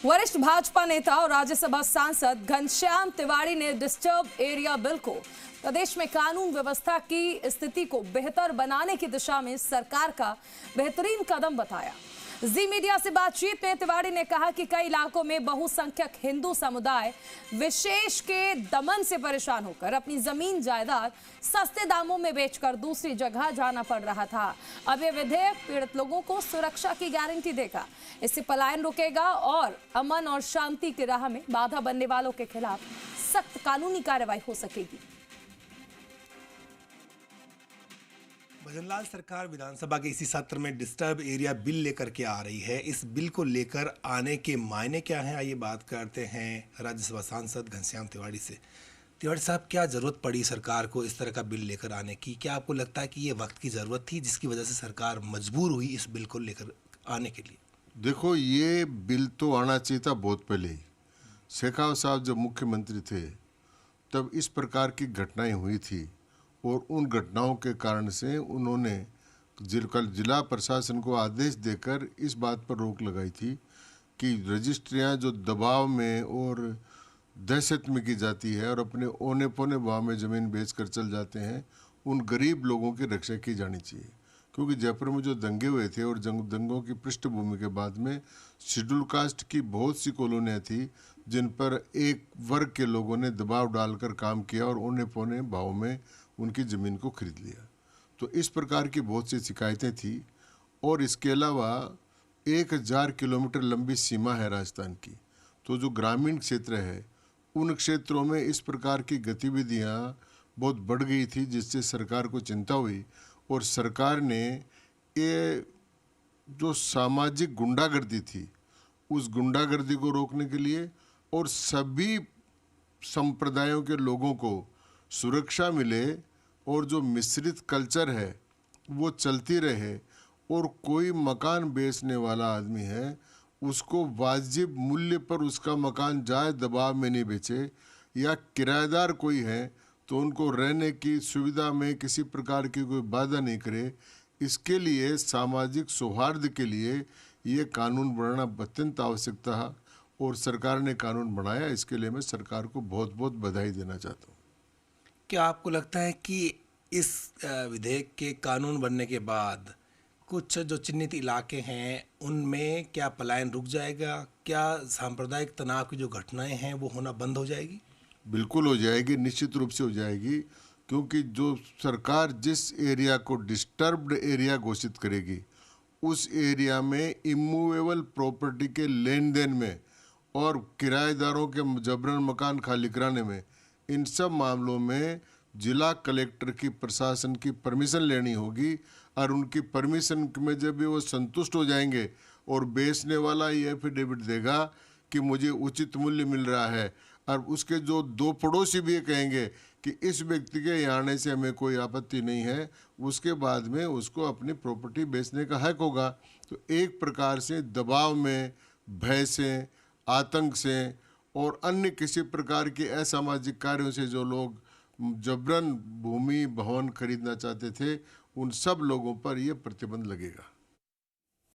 वरिष्ठ भाजपा नेता और राज्यसभा सांसद घनश्याम तिवारी ने डिस्टर्ब एरिया बिल को प्रदेश में कानून व्यवस्था की स्थिति को बेहतर बनाने की दिशा में सरकार का बेहतरीन कदम बताया। जी मीडिया से बातचीत में तिवारी ने कहा कि कई इलाकों में बहुसंख्यक हिंदू समुदाय विशेष के दमन से परेशान होकर अपनी जमीन जायदाद सस्ते दामों में बेचकर दूसरी जगह जाना पड़ रहा था। अब यह विधेयक पीड़ित लोगों को सुरक्षा की गारंटी देगा। इससे पलायन रुकेगा और अमन और शांति की राह में बाधा बनने वालों के खिलाफ सख्त कानूनी कार्रवाई हो सकेगी। भजनलाल सरकार विधानसभा के इसी सत्र में डिस्टर्ब एरिया बिल लेकर के आ रही है। इस बिल को लेकर आने के मायने क्या हैं, आइए बात करते हैं राज्यसभा सांसद घनश्याम तिवारी से। तिवारी साहब, क्या जरूरत पड़ी सरकार को इस तरह का बिल लेकर आने की? क्या आपको लगता है कि ये वक्त की ज़रूरत थी जिसकी वजह से सरकार मजबूर हुई इस बिल को लेकर आने के लिए? देखो, ये बिल तो आना चाहिए था बहुत पहले ही। शेखावत साहब जब मुख्यमंत्री थे तब इस प्रकार की घटनाएं हुई थी और उन घटनाओं के कारण से उन्होंने कल जिला प्रशासन को आदेश देकर इस बात पर रोक लगाई थी कि रजिस्ट्रियां जो दबाव में और दहशत में की जाती है और अपने औने पौने भाव में ज़मीन बेचकर चल जाते हैं, उन गरीब लोगों की रक्षा की जानी चाहिए। क्योंकि जयपुर में जो दंगे हुए थे और दंगों की पृष्ठभूमि के बाद में शेड्यूल कास्ट की बहुत सी कॉलोनियाँ थी जिन पर एक वर्ग के लोगों ने दबाव डालकर काम किया और औने पौने भाव में उनकी ज़मीन को खरीद लिया। तो इस प्रकार की बहुत सी शिकायतें थी और इसके अलावा 1000 किलोमीटर लंबी सीमा है राजस्थान की। तो जो ग्रामीण क्षेत्र है उन क्षेत्रों में इस प्रकार की गतिविधियां बहुत बढ़ गई थी, जिससे सरकार को चिंता हुई और सरकार ने ये जो सामाजिक गुंडागर्दी थी उस गुंडागर्दी को रोकने के लिए और सभी संप्रदायों के लोगों को सुरक्षा मिले और जो मिश्रित कल्चर है वो चलती रहे और कोई मकान बेचने वाला आदमी है उसको वाजिब मूल्य पर उसका मकान जाए दबाव में नहीं बेचे, या किराएदार कोई है तो उनको रहने की सुविधा में किसी प्रकार की कोई बाधा नहीं करे। इसके लिए सामाजिक सौहार्द के लिए ये कानून बनाना अत्यंत आवश्यक था और सरकार ने कानून बनाया। इसके लिए मैं सरकार को बहुत बहुत बधाई देना चाहता हूँ। क्या आपको लगता है कि इस विधेयक के कानून बनने के बाद कुछ जो चिन्हित इलाके हैं उनमें क्या पलायन रुक जाएगा? क्या सांप्रदायिक तनाव की जो घटनाएं हैं वो होना बंद हो जाएगी? बिल्कुल हो जाएगी, निश्चित रूप से हो जाएगी। क्योंकि जो सरकार जिस एरिया को डिस्टर्ब्ड एरिया घोषित करेगी उस एरिया में इमूवेबल प्रॉपर्टी के लेन देन में और किराएदारों के जबरन मकान खाली कराने में, इन सब मामलों में जिला कलेक्टर की प्रशासन की परमिशन लेनी होगी और उनकी परमिशन में जब भी वो संतुष्ट हो जाएंगे और बेचने वाला ये एफिडेविट देगा कि मुझे उचित मूल्य मिल रहा है और उसके जो दो पड़ोसी भी ये कहेंगे कि इस व्यक्ति के यहाँ आने से हमें कोई आपत्ति नहीं है, उसके बाद में उसको अपनी प्रॉपर्टी बेचने का हक होगा। तो एक प्रकार से दबाव में, भय से, आतंक से और अन्य किसी प्रकार के असामाजिक कार्यों से जो लोग जबरन भूमि भवन खरीदना चाहते थे उन सब लोगों पर यह प्रतिबंध लगेगा।